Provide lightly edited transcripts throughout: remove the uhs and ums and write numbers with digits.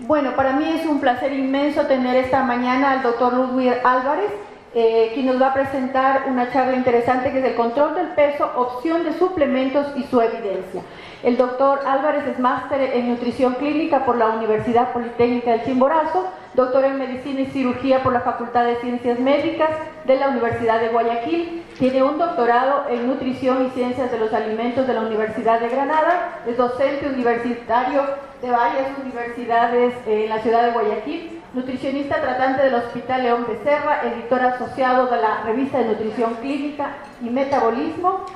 Bueno, para mí es un placer inmenso tener esta mañana al doctor Ludwig Álvarez, quien nos va a presentar una charla interesante que es el control del peso, opción de suplementos y su evidencia. El doctor Álvarez es máster en nutrición clínica por la Universidad Politécnica del Chimborazo, doctor en medicina y cirugía por la Facultad de Ciencias Médicas de la Universidad de Guayaquil, tiene un doctorado en nutrición y ciencias de los alimentos de la Universidad de Granada, es docente universitario de varias universidades en la ciudad de Guayaquil, nutricionista tratante del Hospital León Becerra, editor asociado de la revista de Nutrición Clínica y Metabolismo.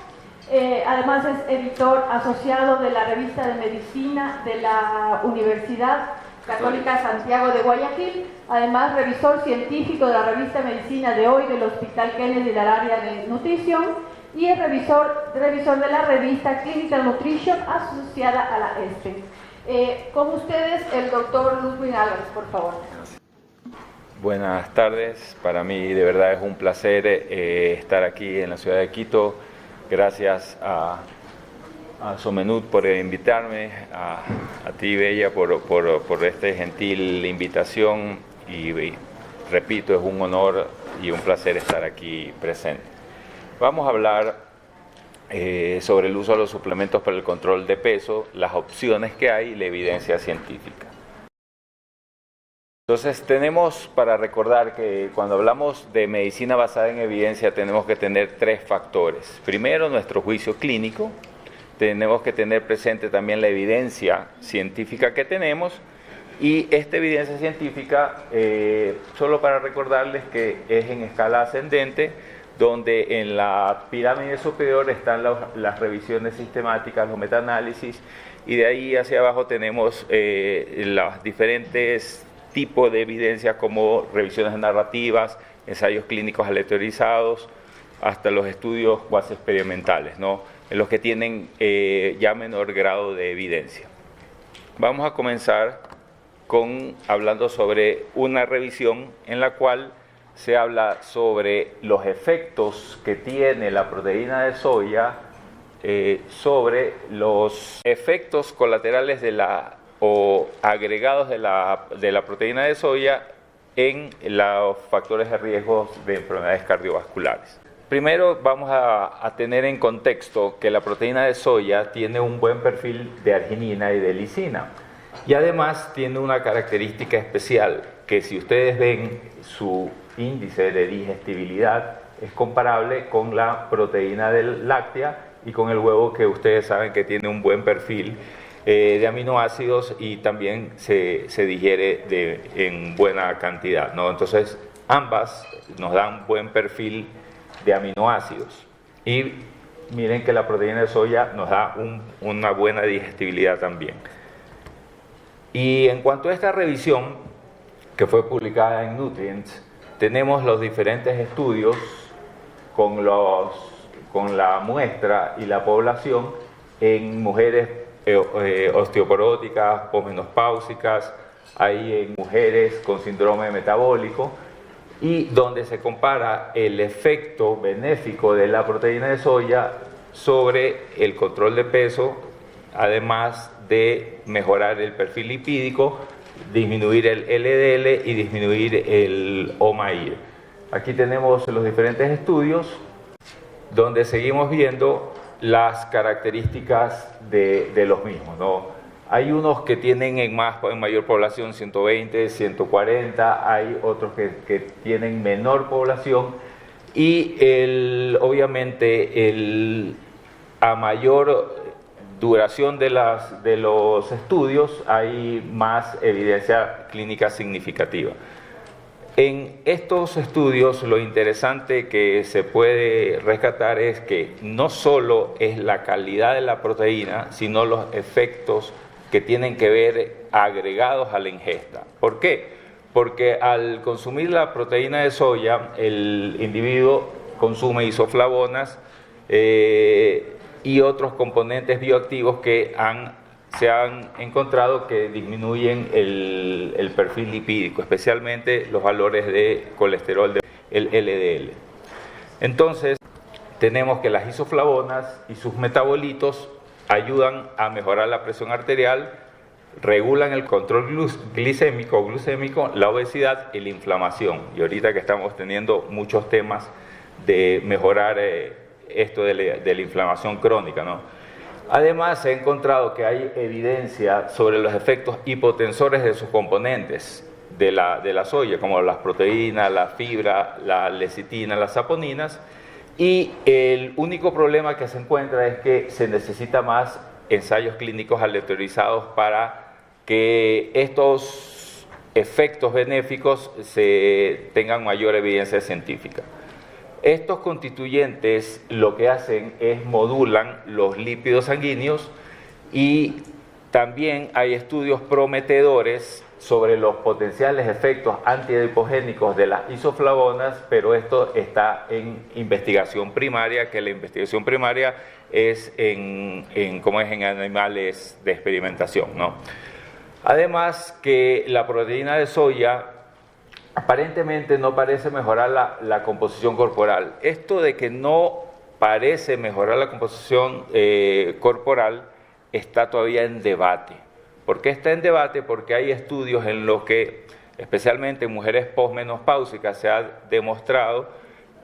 Además es editor asociado de la revista de Medicina de la Universidad Católica Santiago de Guayaquil, además revisor científico de la revista Medicina de Hoy del Hospital Kennedy del área de nutrición y es revisor de la revista Clinical Nutrition asociada a la ESPE. Con ustedes el doctor Ludwig Álvarez, por favor. Buenas tardes, para mí de verdad es un placer estar aquí en la ciudad de Quito. Gracias a Somenut por invitarme, a ti Bella por esta gentil invitación y repito, es un honor y un placer estar aquí presente. Vamos a hablar sobre el uso de los suplementos para el control de peso, las opciones que hay y la evidencia científica. Entonces tenemos para recordar que cuando hablamos de medicina basada en evidencia tenemos que tener tres factores. Primero, nuestro juicio clínico. Tenemos que tener presente también la evidencia científica que tenemos y esta evidencia científica, solo para recordarles que es en escala ascendente, donde en la pirámide superior están las revisiones sistemáticas, los metaanálisis, y de ahí hacia abajo tenemos los diferentes tipos de evidencia como revisiones narrativas, ensayos clínicos aleatorizados, hasta los estudios cuasi experimentales, ¿no?, en los que tienen ya menor grado de evidencia. Vamos a comenzar hablando sobre una revisión en la cual se habla sobre los efectos que tiene la proteína de soya sobre los efectos colaterales o agregados de la proteína de soya en los factores de riesgo de enfermedades cardiovasculares. Primero vamos a tener en contexto que la proteína de soya tiene un buen perfil de arginina y de lisina y además tiene una característica especial que si ustedes ven su índice de digestibilidad es comparable con la proteína láctea y con el huevo, que ustedes saben que tiene un buen perfil de aminoácidos y también se digiere en buena cantidad, ¿no? Entonces ambas nos dan buen perfil de aminoácidos y miren que la proteína de soya nos da una buena digestibilidad también. Y en cuanto a esta revisión que fue publicada en Nutrients, tenemos los diferentes estudios con la muestra y la población en mujeres osteoporóticas, posmenopáusicas, hay en mujeres con síndrome metabólico, y donde se compara el efecto benéfico de la proteína de soya sobre el control de peso, además de mejorar el perfil lipídico, disminuir el LDL y disminuir el OMAIR. Aquí tenemos los diferentes estudios donde seguimos viendo las características de los mismos, ¿no? Hay unos que tienen en mayor población 120, 140, hay otros que tienen menor población y obviamente a mayor duración de los estudios hay más evidencia clínica significativa. En estos estudios lo interesante que se puede rescatar es que no solo es la calidad de la proteína, sino los efectos que tienen que ver agregados a la ingesta. ¿Por qué? Porque al consumir la proteína de soya, el individuo consume isoflavonas y otros componentes bioactivos que se han encontrado que disminuyen el perfil lipídico, especialmente los valores de colesterol, el LDL. Entonces, tenemos que las isoflavonas y sus metabolitos ayudan a mejorar la presión arterial, regulan el control glicémico o glucémico, la obesidad y la inflamación. Y ahorita que estamos teniendo muchos temas de mejorar esto de la inflamación crónica, ¿no? Además, se ha encontrado que hay evidencia sobre los efectos hipotensores de sus componentes de la soya, como las proteínas, la fibra, la lecitina, las saponinas, y el único problema que se encuentra es que se necesita más ensayos clínicos aleatorizados para que estos efectos benéficos tengan mayor evidencia científica. Estos constituyentes lo que hacen es modulan los lípidos sanguíneos y también hay estudios prometedores sobre los potenciales efectos antiadipogénicos de las isoflavonas, pero esto está en investigación primaria, que la investigación primaria es en animales de experimentación, ¿no? Además que la proteína de soya aparentemente no parece mejorar la composición corporal. Esto de que no parece mejorar la composición corporal está todavía en debate. ¿Por qué está en debate? Porque hay estudios en los que, especialmente en mujeres posmenopáusicas, se ha demostrado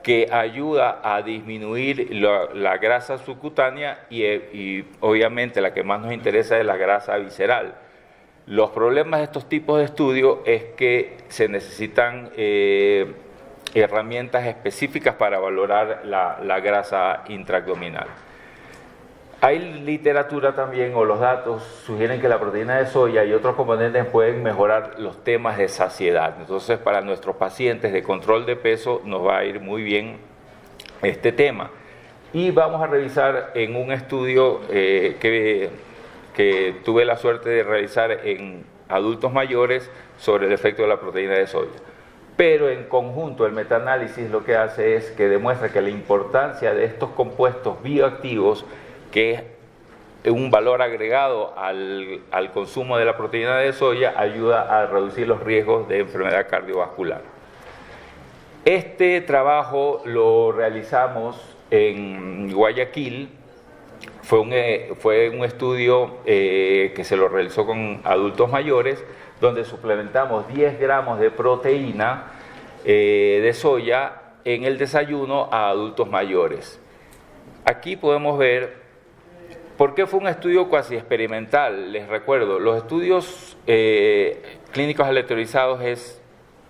que ayuda a disminuir la grasa subcutánea y obviamente la que más nos interesa es la grasa visceral. Los problemas de estos tipos de estudios es que se necesitan herramientas específicas para valorar la grasa intraabdominal. Hay literatura también, o los datos sugieren que la proteína de soya y otros componentes pueden mejorar los temas de saciedad. Entonces, para nuestros pacientes de control de peso nos va a ir muy bien este tema. Y vamos a revisar en un estudio que tuve la suerte de realizar en adultos mayores sobre el efecto de la proteína de soya. Pero en conjunto el metaanálisis lo que hace es que demuestra que la importancia de estos compuestos bioactivos, que es un valor agregado al consumo de la proteína de soya, ayuda a reducir los riesgos de enfermedad cardiovascular. Este trabajo lo realizamos en Guayaquil. Fue un estudio que se lo realizó con adultos mayores, donde suplementamos 10 gramos de proteína de soya en el desayuno a adultos mayores. Aquí podemos ver por qué fue un estudio cuasi experimental. Les recuerdo, los estudios clínicos aleatorizados es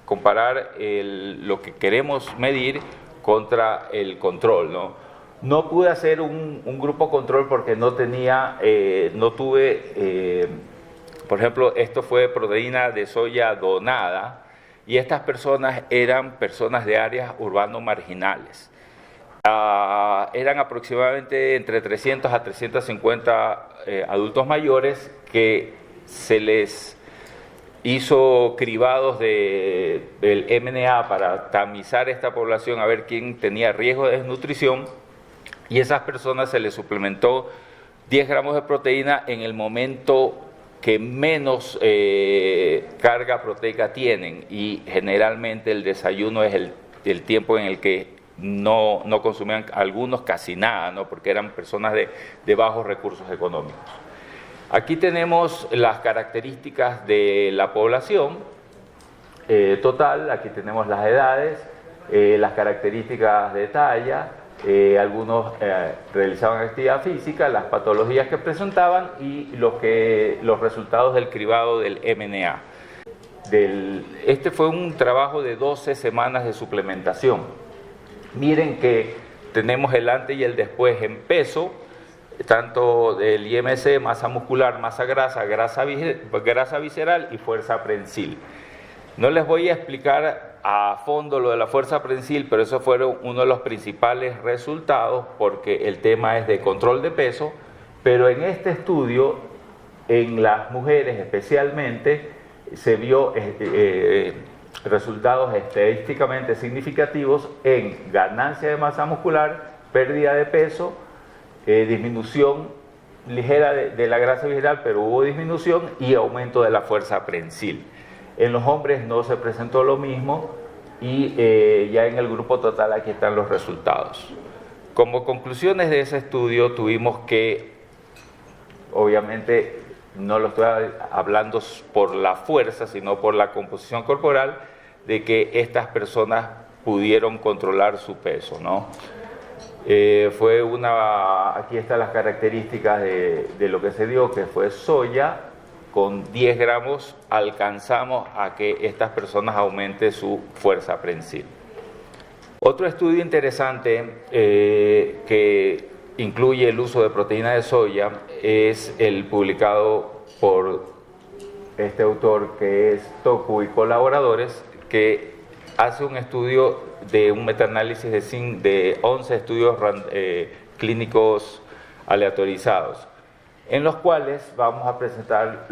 comparar lo que queremos medir contra el control, ¿no? No pude hacer un grupo control porque no tuve, por ejemplo, esto fue proteína de soya donada y estas personas eran personas de áreas urbanos marginales. Eran aproximadamente entre 300 a 350 adultos mayores que se les hizo cribados del MNA para tamizar esta población a ver quién tenía riesgo de desnutrición. Y a esas personas se les suplementó 10 gramos de proteína en el momento que menos carga proteica tienen, y generalmente el desayuno es el tiempo en el que no consumían algunos casi nada, ¿no? Porque eran personas de bajos recursos económicos. Aquí tenemos las características de la población total. Aquí tenemos las edades, las características de talla. Algunos realizaban actividad física, las patologías que presentaban y los resultados del cribado del MNA. Este fue un trabajo de 12 semanas de suplementación. Miren que tenemos el antes y el después en peso, tanto del IMC, masa muscular, masa grasa, grasa visceral y fuerza prensil. No les voy a explicar a fondo lo de la fuerza prensil, pero eso fueron uno de los principales resultados porque el tema es de control de peso. Pero en este estudio, en las mujeres especialmente, se vio resultados estadísticamente significativos en ganancia de masa muscular, pérdida de peso, disminución ligera de la grasa visceral, pero hubo disminución, y aumento de la fuerza prensil. En los hombres no se presentó lo mismo y ya en el grupo total aquí están los resultados. Como conclusiones de ese estudio tuvimos que, obviamente, no lo estoy hablando por la fuerza, sino por la composición corporal, de que estas personas pudieron controlar su peso, ¿no? Aquí están las características de lo que se dio, que fue soya. Con 10 gramos alcanzamos a que estas personas aumenten su fuerza prensil. Otro estudio interesante que incluye el uso de proteína de soya es el publicado por este autor, que es Toku y colaboradores, que hace un estudio de un metaanálisis de 11 estudios clínicos aleatorizados, en los cuales vamos a presentar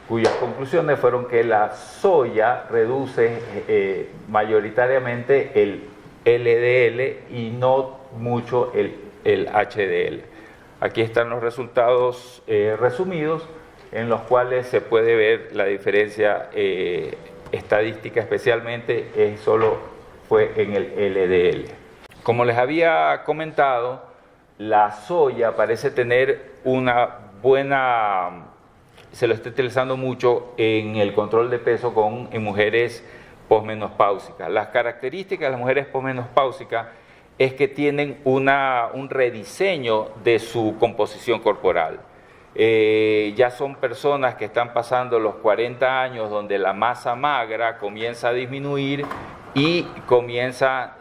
cuyas conclusiones fueron que la soya reduce mayoritariamente el LDL y no mucho el HDL. Aquí están los resultados resumidos, en los cuales se puede ver la diferencia estadística, especialmente solo fue en el LDL. Como les había comentado, la soya parece tener una buena, se lo está utilizando mucho en el control de peso en mujeres posmenopáusicas. Las características de las mujeres posmenopáusicas es que tienen un rediseño de su composición corporal. Ya son personas que están pasando los 40 años, donde la masa magra comienza a disminuir y comienza,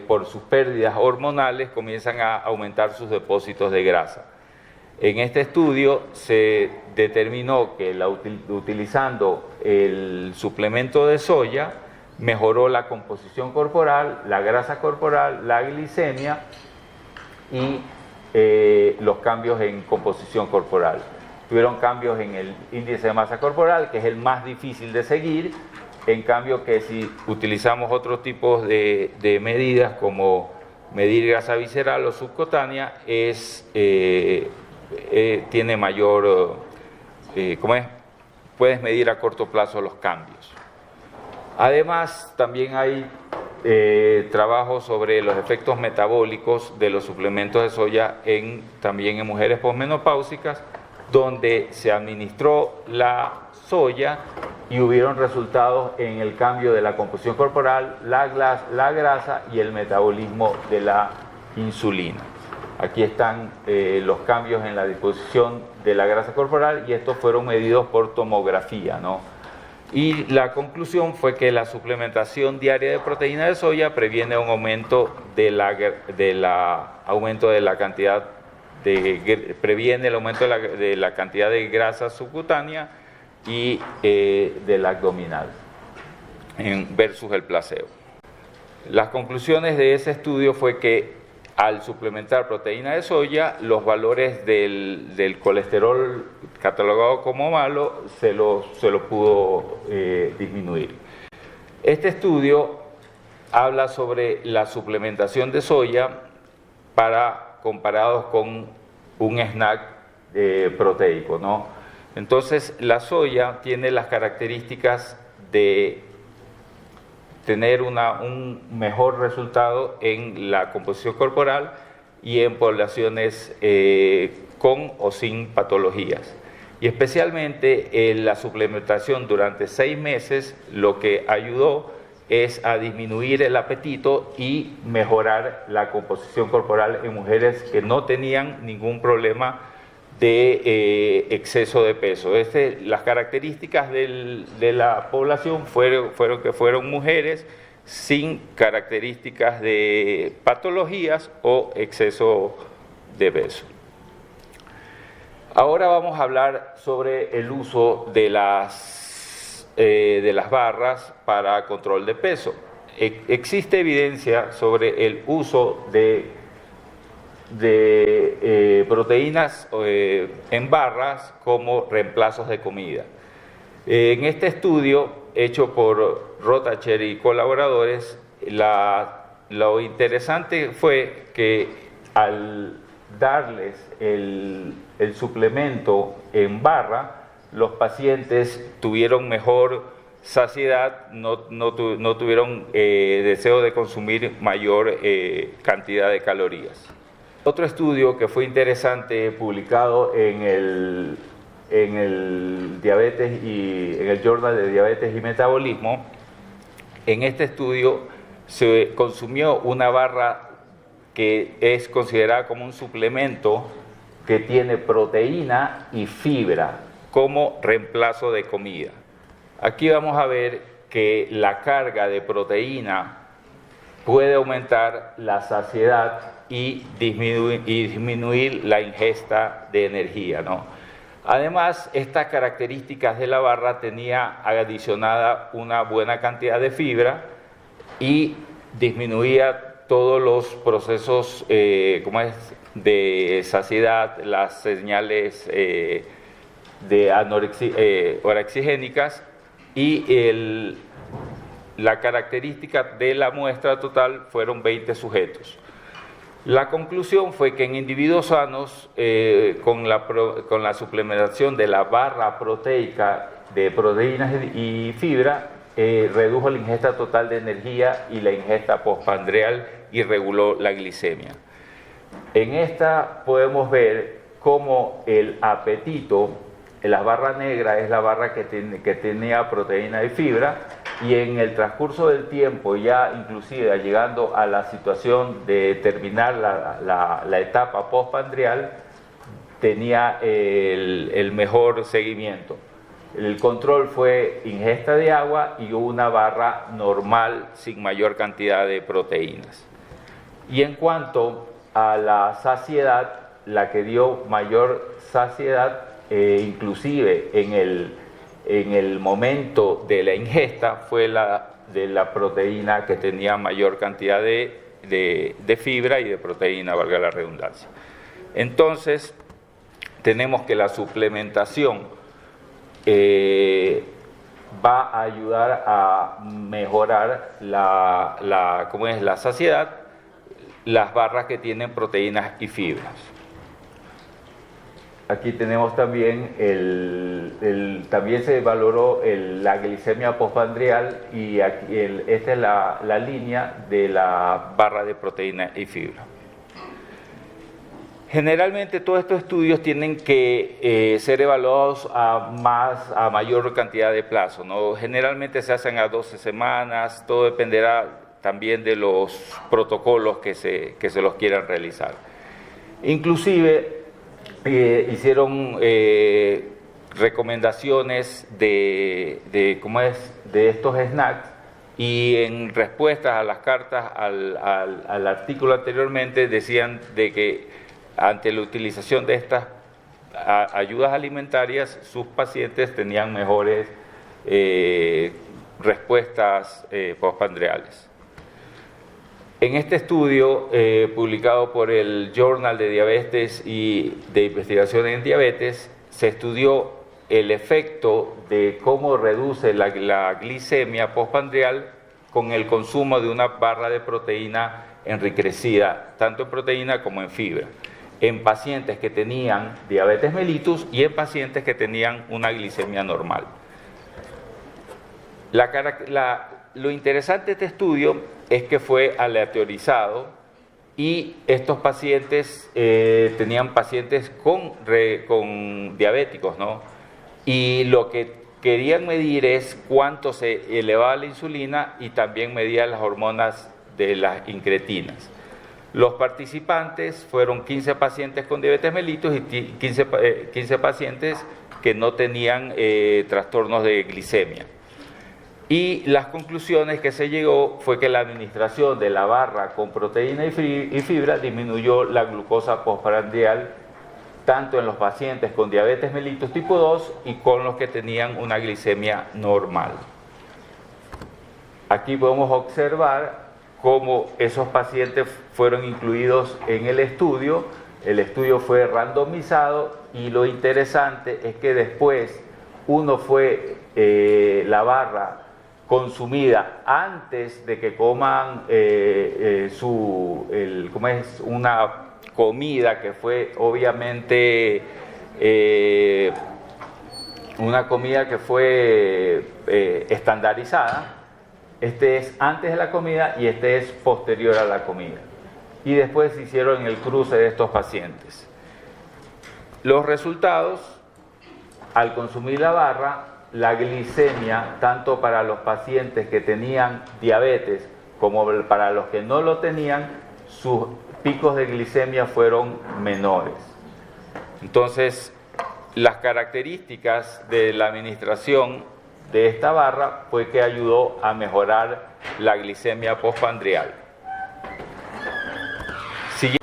por sus pérdidas hormonales, comienzan a aumentar sus depósitos de grasa. En este estudio se determinó que utilizando el suplemento de soya mejoró la composición corporal, la grasa corporal, la glicemia y los cambios en composición corporal. Tuvieron cambios en el índice de masa corporal, que es el más difícil de seguir. En cambio, que si utilizamos otros tipos de medidas, como medir grasa visceral o subcutánea, tiene mayor, puedes medir a corto plazo los cambios. Además, también hay trabajos sobre los efectos metabólicos de los suplementos de soya también en mujeres posmenopáusicas, donde se administró la soya y hubieron resultados en el cambio de la composición corporal, la grasa y el metabolismo de la insulina. Aquí están los cambios en la disposición de la grasa corporal, y estos fueron medidos por tomografía, ¿no? Y la conclusión fue que la suplementación diaria de proteína de soya previene un aumento previene el aumento de la cantidad de grasa subcutánea y del abdominal versus el placebo. Las conclusiones de ese estudio fue que al suplementar proteína de soya, los valores del colesterol catalogado como malo se lo pudo disminuir. Este estudio habla sobre la suplementación de soya comparados con un snack proteico, ¿no? Entonces, la soya tiene las características de tener un mejor resultado en la composición corporal y en poblaciones con o sin patologías. Y especialmente la suplementación durante 6 meses lo que ayudó es a disminuir el apetito y mejorar la composición corporal en mujeres que no tenían ningún problema de exceso de peso. Las características de la población fueron mujeres sin características de patologías o exceso de peso. Ahora vamos a hablar sobre el uso de las barras para control de peso. Existe evidencia sobre el uso de proteínas en barras como reemplazos de comida. En este estudio hecho por Rotacher y colaboradores, lo interesante fue que al darles el suplemento en barra, los pacientes tuvieron mejor saciedad, no tuvieron deseo de consumir mayor cantidad de calorías. Otro estudio que fue interesante, publicado en en el diabetes y en el Journal de Diabetes y Metabolismo. En este estudio se consumió una barra que es considerada como un suplemento que tiene proteína y fibra como reemplazo de comida. Aquí vamos a ver que la carga de proteína puede aumentar la saciedad y disminuir la ingesta de energía, ¿no? Además, estas características de la barra tenía adicionada una buena cantidad de fibra y disminuía todos los procesos de saciedad, las señales de orexigénicas, y la característica de la muestra total fueron 20 sujetos. La conclusión fue que en individuos sanos, con la suplementación de la barra proteica de proteínas y fibra, redujo la ingesta total de energía y la ingesta postprandial y reguló la glicemia. En esta podemos ver cómo el apetito, la barra negra es la barra que tenía proteína y fibra, y en el transcurso del tiempo, ya inclusive llegando a la situación de terminar la etapa postprandial, tenía el mejor seguimiento. El control fue ingesta de agua y una barra normal sin mayor cantidad de proteínas. Y en cuanto a la saciedad, la que dio mayor saciedad, inclusive en el momento de la ingesta, fue la de la proteína, que tenía mayor cantidad de fibra y de proteína, valga la redundancia. Entonces, tenemos que la suplementación va a ayudar a mejorar la saciedad, las barras que tienen proteínas y fibras. Aquí tenemos también también se valoró la glicemia postprandial, y aquí esta es la línea de la barra de proteína y fibra. Generalmente todos estos estudios tienen que ser evaluados a mayor cantidad de plazo, ¿no? Generalmente se hacen a 12 semanas, todo dependerá también de los protocolos que se los quieran realizar. Inclusive hicieron recomendaciones de estos snacks, y en respuesta a las cartas al artículo anteriormente decían de que ante la utilización de estas ayudas alimentarias, sus pacientes tenían mejores respuestas postprandiales. En este estudio, publicado por el Journal de Diabetes y de Investigación en Diabetes, se estudió el efecto de cómo reduce la glicemia postprandial con el consumo de una barra de proteína enriquecida, tanto en proteína como en fibra, en pacientes que tenían diabetes mellitus y en pacientes que tenían una glicemia normal. Lo interesante de este estudio es que fue aleatorizado, y estos pacientes tenían pacientes con diabéticos, ¿no? Y lo que querían medir es cuánto se elevaba la insulina, y también medían las hormonas de las incretinas. Los participantes fueron 15 pacientes con diabetes mellitus y 15 pacientes que no tenían trastornos de glicemia. Y las conclusiones que se llegó fue que la administración de la barra con proteína y fibra disminuyó la glucosa postprandial, tanto en los pacientes con diabetes mellitus tipo 2 y con los que tenían una glicemia normal. Aquí podemos observar cómo esos pacientes fueron incluidos en el estudio. El estudio fue randomizado, y lo interesante es que después uno fue la barra consumida antes de que coman una comida que fue obviamente una comida que fue estandarizada. Este es antes de la comida y este es posterior a la comida. Y después hicieron el cruce de estos pacientes. Los resultados al consumir la barra, la glicemia, tanto para los pacientes que tenían diabetes como para los que no lo tenían, sus picos de glicemia fueron menores. Entonces, las características de la administración de esta barra fue que ayudó a mejorar la glicemia postprandial.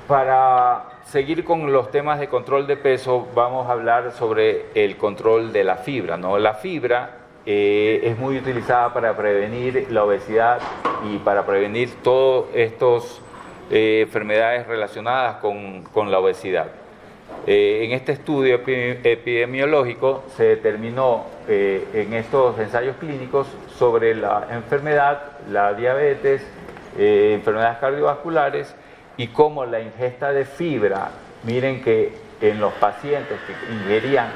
Para seguir con los temas de control de peso, vamos a hablar sobre el control de la fibra, ¿no? La fibra es muy utilizada para prevenir la obesidad y para prevenir todas estas enfermedades relacionadas con la obesidad. En este estudio epidemiológico se determinó en estos ensayos clínicos sobre la enfermedad, la diabetes, enfermedades cardiovasculares y cómo la ingesta de fibra, miren que en los pacientes que ingerían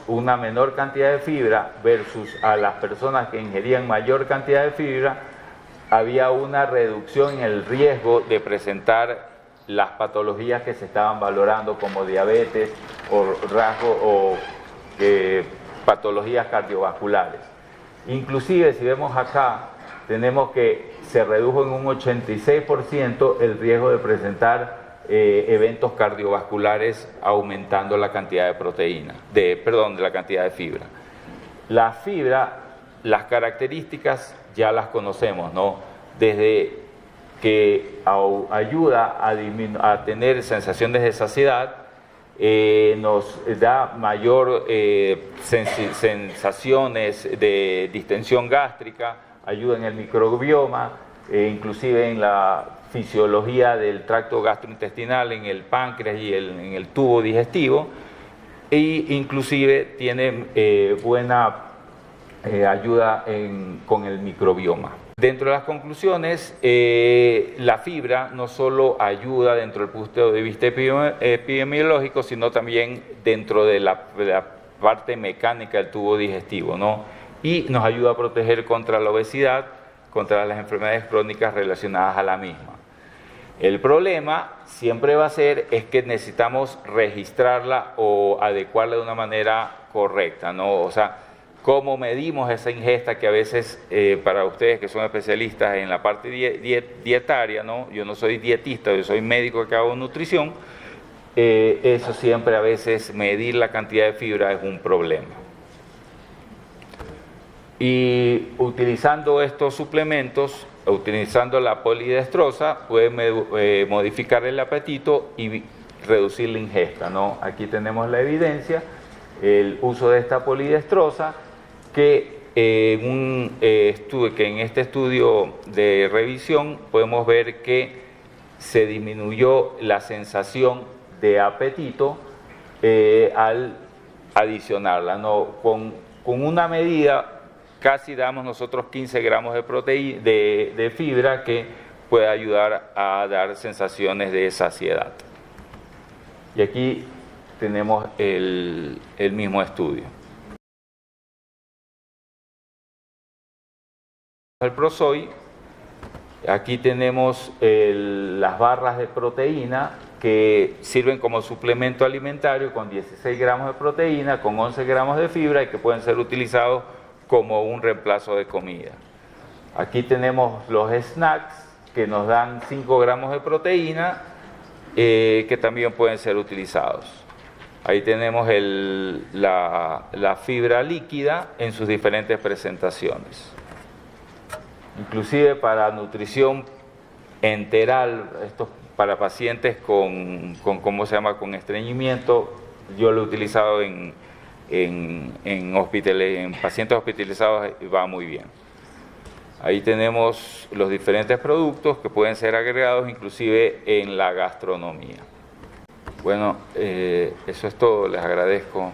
una menor cantidad de fibra versus a las personas que ingerían mayor cantidad de fibra, había una reducción en el riesgo de presentar las patologías que se estaban valorando como diabetes o patologías cardiovasculares. Inclusive, si vemos acá, tenemos que se redujo en un 86% el riesgo de presentar eventos cardiovasculares aumentando la cantidad de proteína, de la cantidad de fibra. La fibra, las características ya las conocemos, ¿no? Desde que ayuda a tener sensaciones de saciedad, nos da mayor sensaciones de distensión gástrica, ayuda en el microbioma, inclusive en la fisiología del tracto gastrointestinal, en el páncreas y en el tubo digestivo, e inclusive tiene buena ayuda con el microbioma. Dentro de las conclusiones, la fibra no solo ayuda dentro del punto de vista epidemiológico, sino también dentro de la parte mecánica del tubo digestivo, ¿no? Y nos ayuda a proteger contra la obesidad, contra las enfermedades crónicas relacionadas a la misma. El problema siempre va a ser es que necesitamos registrarla o adecuarla de una manera correcta, ¿no? O sea, ¿cómo medimos esa ingesta que a veces, para ustedes que son especialistas en la parte dietaria, ¿no? Yo no soy dietista, yo soy médico que hago nutrición, eso siempre a veces medir la cantidad de fibra es un problema. Y utilizando estos suplementos, utilizando la polidestrosa, puede modificar el apetito y reducir la ingesta, ¿no? Aquí tenemos la evidencia, el uso de esta polidestrosa, que en este estudio de revisión podemos ver que se disminuyó la sensación de apetito al adicionarla, ¿no? Con una medida casi damos nosotros 15 gramos de fibra que puede ayudar a dar sensaciones de saciedad. Y aquí tenemos el mismo estudio. El Prosoy, aquí tenemos las barras de proteína que sirven como suplemento alimentario con 16 gramos de proteína, con 11 gramos de fibra y que pueden ser utilizados como un reemplazo de comida. Aquí tenemos los snacks que nos dan 5 gramos de proteína que también pueden ser utilizados. Ahí tenemos la fibra líquida en sus diferentes presentaciones. Inclusive para nutrición enteral, esto para pacientes con estreñimiento, yo lo he utilizado en pacientes hospitalizados, va muy bien. Ahí tenemos los diferentes productos que pueden ser agregados inclusive en la gastronomía. Bueno, eso es todo, les agradezco.